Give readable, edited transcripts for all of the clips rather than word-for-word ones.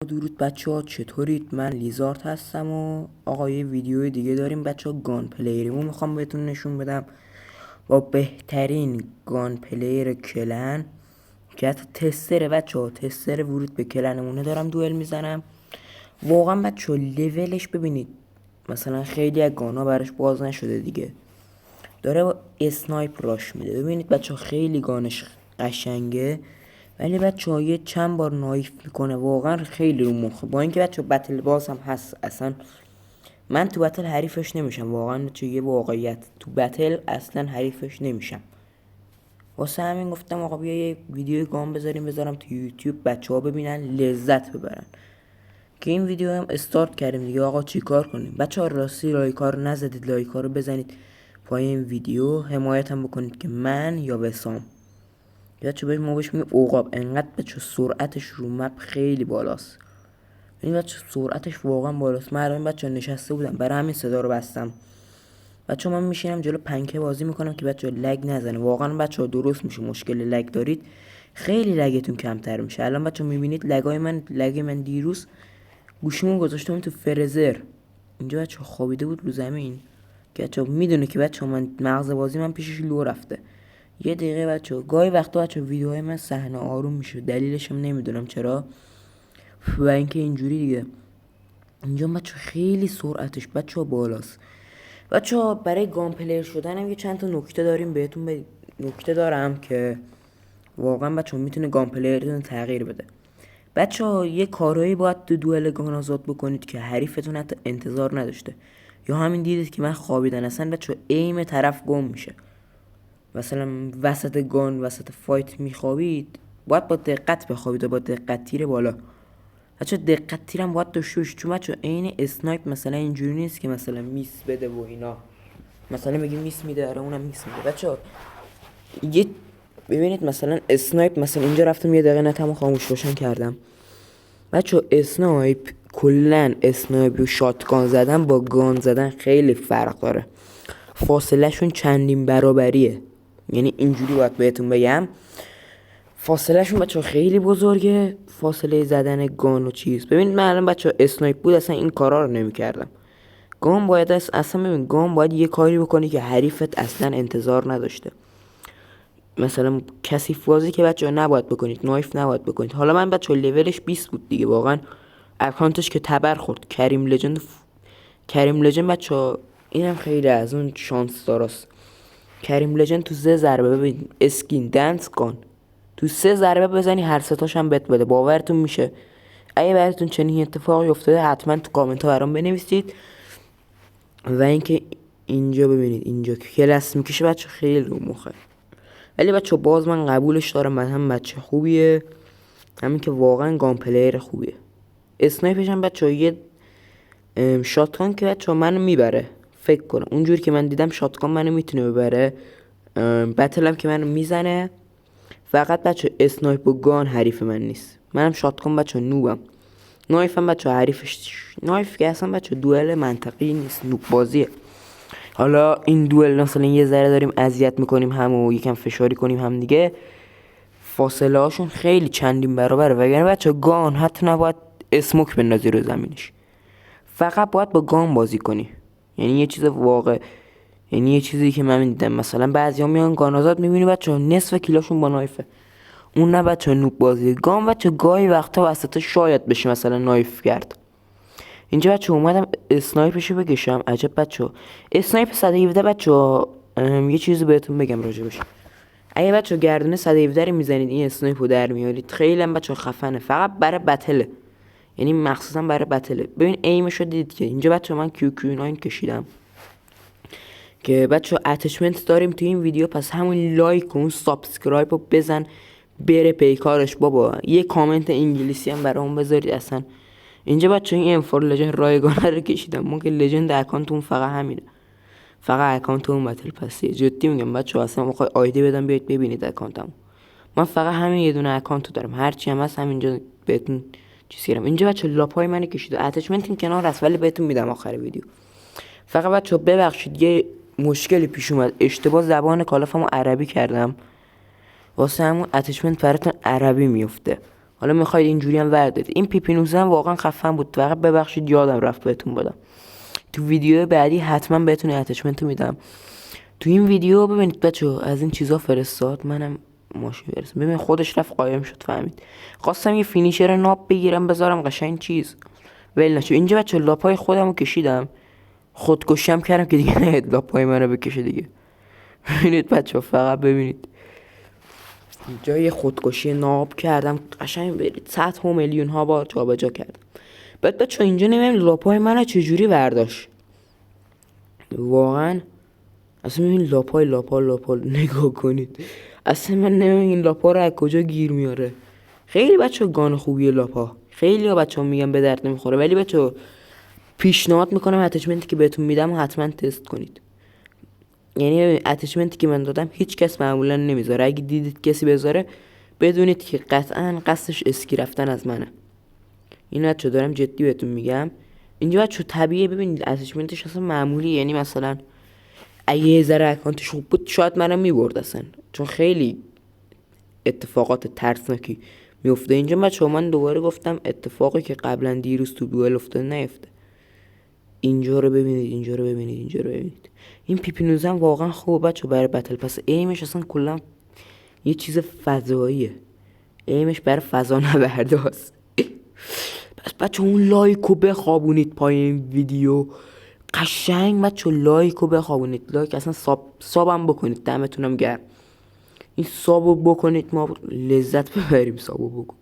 درود بچه ها، چطورید؟ من لیزارد هستم و آقا یه ویدیو دیگه داریم بچه ها. گان پلیریمو میخوام بهتون نشون بدم با بهترین گان پلیر کلن که حتی تستره بچه ها، تستر ورود به کلنمونه دارم دوئل میزنم. واقعا بچه ها لولش ببینید، مثلا خیلی از گانا براش باز نشده دیگه، داره با اسنایپ راش میده. ببینید بچه ها خیلی گانش قشنگه، ولی بچه ها یه چند بار نایف میکنه، واقعا خیلی رو مخه. با اینکه بچه ها بتل باز هم هست، اصلا من تو بتل حریفش نمیشم. واقعا بچه یه واقعیت، تو بتل اصلا حریفش نمیشم. واسه همین گفتم آقا بیا یه ویدیو گام بذارم تو یوتیوب، بچه ها ببینن لذت ببرن. که این ویدیو هم استارت کردیم دیگه. آقا چی کار کنیم بچه ها؟ راستی لایکا رو نزدید، لایکا رو بزنید پای این ویدیو، حمایت هم بکنید که من یا بسام یا چه ما بهش میگیم عقاب. انقدر بچه سرعتش رو مپ خیلی بالاست. این بچه سرعتش واقعا بالاست. من الان بچه نشسته بودم، برای همین صدا رو بستم. بچه من میشینم جلو پنکه بازی میکنم که بچه لگ نزنه. واقعا بچه درست میشه، مشکل لگ دارید خیلی لگتون کمتر میشه. الان بچه میبینید لگ من دیروز گوشیمو گذاشتم تو فرزر، اینجا بچه خوابیده بود رو زمین که بچه میدونه که بچه من مغز بازی من پیشش لو رفته. یه دقیقه بچه گاهی وقتا بچه ویدیوهای من صحنه آروم میشه، دلیلش هم نمیدونم چرا، و اینکه اینجوری دیگه. اینجا بچه خیلی سرعتش بچه بالاست. بچه برای گام پلیر شدن هم یه چند تا نکته داریم بهتون نکته دارم که واقعا بچه میتونه گام پلیرتون تغییر بده. بچه یه کارهایی باید تو دوئل گان آزاد بکنید که حریفتون حتی انتظار نداشته. یا همین دیدید که من خوابیدن اصلا بچه ایم طرف گم میشه. مثلا وسط گان، وسط فایت میخوابید، باید با دقت بخوابید و با دقت تیر بالا. بچه دقت تیرم باید داشته باشید، چون بچه عین اسنایپ مثلا اینجوری نیست که مثلا میس بده و اینا. مثلا بگی میس میده، آره اونم میس میده. بچه یه ببینید مثلا اسنایپ، مثلا اینجا رفتم یه دقیقه نتمو خاموش روشن کردم. بچه اسنایپ کلن، اسنایپ و شاتگان زدن با گان زدن خیلی فرق داره، فاصله شون چندین برابریه. یعنی اینجوری باید بهتون بگم، فاصله شون بچه خیلی بزرگه، فاصله زدن گان و چیز. ببینید من الان بچه اسنایپ بود اصلا این کارا رو نمی کردم. گان باید اصلا ببین، گان باید یه کاری بکنی که حریفت اصلا انتظار نداشته. مثلا کثیف بازی که بچه نباید بکنید، نایف نباید بکنید. حالا من بچه لولش 20 بود دیگه، واقعا اکانتش که تبر خورد. کریم لجند بچه اینم خیلی از اون شانس داراست. کریم لجند تو 3 ضربه، ببین اسکین دنس گان تو 3 ضربه بزنی هر ستاش هم بت بده، باورتون میشه؟ اگه براتون چنین اتفاقی افتاده حتما تو کامنت ها برام بنویسید. و اینکه اینجا ببینید، اینجا که کلاس میکشه بچه خیلی رو مخه، ولی بچه باز من قبولش دارم. من هم بچه خوبیه، همین که واقعا گان پلیر خوبیه. اسنایپش هم بچه یه شاتگان که بچه منو میبره، فکر کنم اونجوری که من دیدم شاتگان منو میتونه ببره. بتل هم که منو میزنه. فقط بچه اسنایپ و گان حریف من نیست. منم شاتگان بچه نوبم. نایف هم بچه حریفش، نایف که اصلا بچه دوئل منطقی نیست، نوب بازیه. حالا این دوئل مثلا یه ذره داریم اذیت میکنیم هم و یکم فشاری کنیم هم دیگه، فاصله هاشون خیلی چندین برابره. وگرنه بچه گان حتی نباید اسموک بندازی رو زمینش، فقط باید با گان بازی کنی. یعنی یه چیز واقع، یعنی یه چیزی که من دیدم مثلا بعضیا میان گان آزاد میبینی بچه نصف کیلاشون با نایفه. اون نه بچه نوب بازی. گان بچه گاهی وقتا وسط شاید بشه مثلا نایف کرد. اینجا بچه اومدم اسنایپشو بکشم. عجب بچه اسنایپ 117 بچه یه چیزی بهتون بگم راجبش. اگه بچه گردونه 117 رو میزنید این اسنایپو در میارید، خیلی هم بچه خفنه، فقط برای بتله، یعنی مخصوصا برای بتله. ببین ایمشو دیدید که اینجا بچه من کیو 9 کشیدم که بچه اتچمنت داریم تو این ویدیو، پس همون لایک و اون سابسکرایب رو بزن بره پیکارش بابا. یه کامنت انگلیسی هم برام بذارید. اصلا اینجا بچه این انفور لجند رایگانه رو کشیدم. ممکن لجند اکانتون فقط همینه، فقط اکانت اون بتل پسیه. جدی میگم بچه اصلا میخوای آیدی بدم بیاید ببینید اکانتمو. من فقط همین یه دونه اکانتو دارم، هرچی هم هست همینجا بهتون چیز کردم. اینجا بچه لاپای منو کشیده، اتچمنت این کنار هست ولی بهتون میدم آخر ویدیو. فقط بچه ببخشید یه مشکلی پیش اومد، اشتباه زبان کالافمو عربی کردم، واسه همون اتچمنت براتون عربی میفته. حالا میخواید اینجوری هم ور دارید. این پیپی 19 واقعا خفن بود، فقط ببخشید یادم رفت بهتون بدم. تو ویدیو بعدی حتما بهتون اتچمنت میدم. تو این ویدیو ببینید بچه‌ها از این چیزا فرستاد، منم ماشین برسم. ببین خودش رفت قایم شد، فهمید. خواستم یه فینیشر ناب بگیرم بذارم قشنگ چیز ول نشه. اینجا بچه‌ها لاپای خودمو کشیدم، خودکشیم کردم که دیگه نه لاپای منو بکشه دیگه. ببینید بچه‌ها فقط ببینید اینجا یه خودکشی ناب کردم قشنگ، برید 100 میلیون ها بار جابجا کردم. بعد بچه‌ها اینجا نمیدونم لاپای منو چجوری برداشت واقعا. اصلا ببین لاپا نگاه کنید. اصلا من نمیدونم این لاپا رو از کجا گیر میاره. خیلی بچه‌ها گان خوبیه لاپا، خیلی ها بچه‌ها میگن به درد نمیخوره، ولی بچه‌ها پیشنهاد میکنم اتچمنتی که بهتون میدم حتما تست کنید. یعنی اتچمنتی که من دادم هیچ کس معمولا نمیذاره. اگه دیدید کسی بذاره بدونید که قطعا قصدش اسکی رفتن از منه. اینو بچه‌ها دارم جدی بهتون میگم. اینجا بچه‌ها طبیعیه ببینید اتچمنتش اصلا معمولی، یعنی مثلا اگه یه ذره اکانتش خوب بود شاید منم میبرد اصلا، چون خیلی اتفاقات ترسناکی میفته اینجا. بچه‌ها من دوباره گفتم اتفاقی که قبلا دیروز تو دوئل افتاد نیفته. اینجا رو ببینید، اینجا رو ببینید، اینجا رو ببینید. این پیپی 19 واقعا خوبه بچه‌ها برای بتل پس. ایمش اصلا کلا یه چیز فضاییه، ایمش برای فضا نورداست. پس بچه‌ها اون لایکو بخوابونید پای این ویدیو قشنگ. بچه‌ها لایکو بخوابونید، لایک اصلا سابم بکنید، دمتونم گرم. این سابو بکنید ما لذت ببریم سابو بکنید.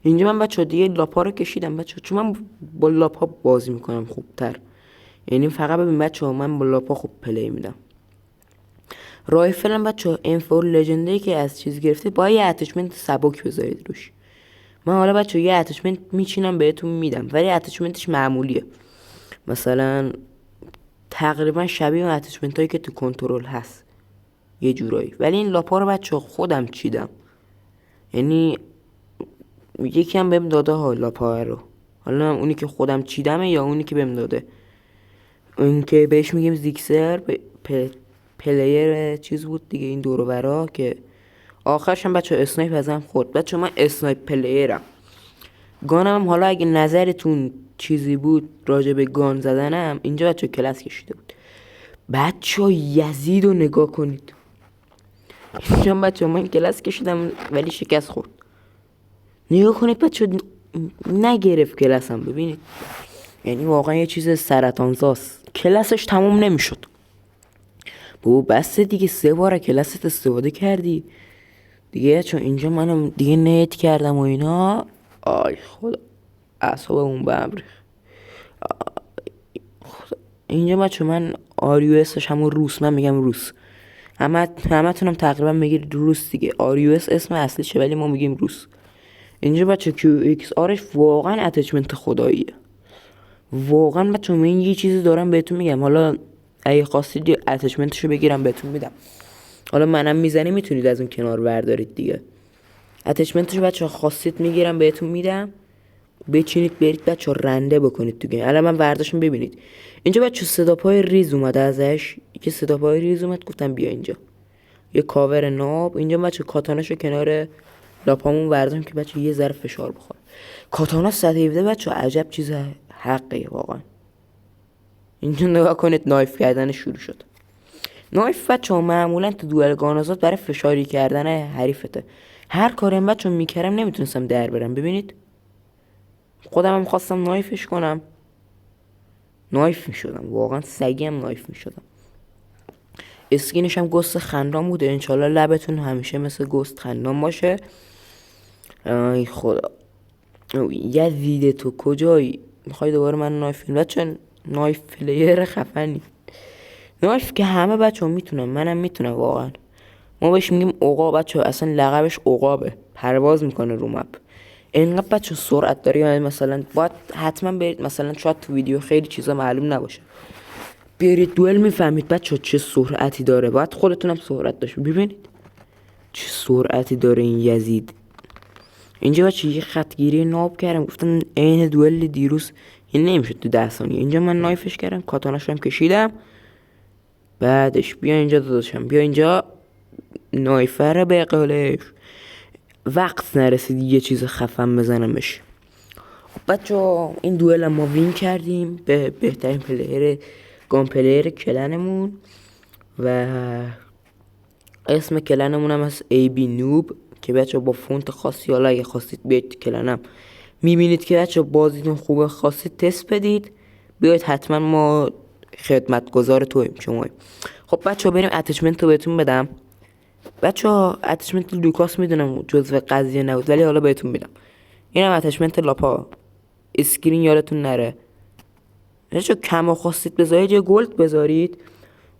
اینجا من بچه‌ها دیگه لاپا رو کشیدم بچه‌ها، چون من با لاپا بازی میکنم خوبتر. یعنی فقط ببین بچه‌ها من با لاپا خوب پلی میدم. رایفلم بچه‌ها M4 لژندری که از چیز گرفته با یه اتچمنت سبک بذارید روش. من حالا بچه‌ها یه اتچمنت میچینم بهتون میدم، ولی اتچمنتش معمولیه، مثلا تقریبا شبیه اون اتچمنت هایی که تو کنترل هست یه جورایی. ولی این لاپا رو بچه‌ها خودم چیدم، یعنی یکی هم بهم داده ها لاپا رو. حالا اونی که خودم چیدمه یا اونی که بهم داده، اون که بهش میگیم زیکسر پلیر چیز بود دیگه این دور و برا، که آخرش هم بچه‌ها اسنایپ ازم خورد. بچه‌ها من اسنایپ پلیرم. گانم حالا اگه نظرتون چیزی بود راجع به گان زدنم، اینجا بچه‌ها کلاس کشیده بود. بچه‌ها یزید رو نگاه کنید. اینجا بچه‌ها من کلاس کشیدم ولی شکست خورد. نگاه کنید بچه‌ها نگرفت کلاسم، ببینید یعنی واقعا یه چیز سرطانزاست. کلاسش تموم نمیشد. بابا بس دیگه 3 بار کلاست استفاده کردی دیگه، چون اینجا منم دیگه نیت کردم و اینا. آی خدا اعصابمون به هم ریخت. اینجا بچه من آریوسش همون روس، من میگم روس، همه تونم تقریبا میگید روس دیگه. آریوس اسم اصلیشه ولی ما میگیم روس. اینجا بچه کیو ایکس آرش واقعا اتچمنت خداییه واقعا. بچه من یه چیزی دارم بهتون میگم، حالا اگه خواستید اتچمنتشو بگیرم بهتون میدم. حالا منم میزنی میتونید از اون کنار بردارید دیگه. اتچمنتشو بچه خواستید میگیرم بهتون میدم، بچینید برید بچه رنده بکنید تو گیم. الان من ورداشم ببینید. اینجا بچه صدا پای ریز اومده ازش، که صدا پای ریز اومد گفتم بیا اینجا یه کاور ناب. اینجا بچه کاتاناشو کنار لاپامون ورداشم که بچه یه ذره فشار بخوره. کاتانا 117 بچه عجب چیز حقیه واقعا. اینجا نگاه کنید نایف کردن شروع شد. نایف بچه معمولا تو دوئل گانازات برای فشاری کردن حریفته. هر کاریم بچه میکردم نمیتونستم در برم. ببینید خودم هم خواستم نایفش کنم، نایف میشدم واقعا، سگیم نایف میشدم. اسکینش هم گست خندان بوده، انشالله لبتون همیشه مثل گست خندان باشه. ای خدا یزیده تو کجایی؟ میخوای دوباره من نایف کنم؟ بچه نایف پلیر خفنی، نایف که همه بچه میتونم، منم میتونم واقعا. ما بهش میگیم عقاب بچه، اصلا لقبش عقابه، پرواز میکنه رو مپ. اینقدر بچه سرعت داره، یعنی مثلا باید حتما برید، مثلا شاید تو ویدیو خیلی چیزا معلوم نباشه، برید دوئل میفهمید بچه چه سرعتی داره. باید خودتونم سرعت داشت. ببینید چه سرعتی داره این یزید. اینجا بچه یه خطگیری ناب کردم، گفتم عین دوئل دیروز این نمیشد تو 10 ثانیه. اینجا من نایفش کردم، کاتاناش هم کشیدم. بعدش بیا اینجا داداشم، بیا اینجا نایفر به قولش. وقت نرسید یه چیز خفن بزنمش. خب بچه‌ها این دوئل ما وین کردیم به بهترین پلیر گان پلیر کلنمون و اسم کلنمون هم از AB نوب که بچه با فونت خاصی، حالا اگه خواستید بیاید کلنم میبینید که بچه بازیتون خوبه خواستید تست بدید بیاید حتما ما خدمتگزار تویم شما. خب بچه بریم اتچمنت رو بهتون بدم. بچه اتچمنت لوکاس میدونم جزو قضیه نبود ولی حالا بهتون میدم. اینم اتچمنت لاپا، اسکرین یادتون نره. بچه کما خواستید بذارید یه گلد بذارید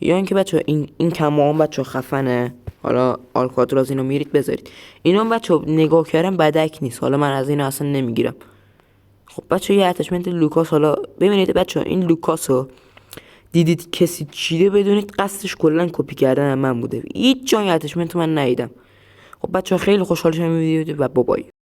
یا اینکه بچه این کما هم بچه خفنه، حالا آلکاتراز اینو میرید بذارید. اینا هم بچه نگاه کردم بدک نیست، حالا من از اینو اصلا نمیگیرم. خب بچه یه اتچمنت لوکاس، حالا ببینید بچه این لوکاس رو دیدید کسی چیده بدونید قصدش کلا کپی کردن من بوده، هیچ جای اتچمنت من ندیدم. خب بچه خیلی خوشحال شدم ویدیو و بابای.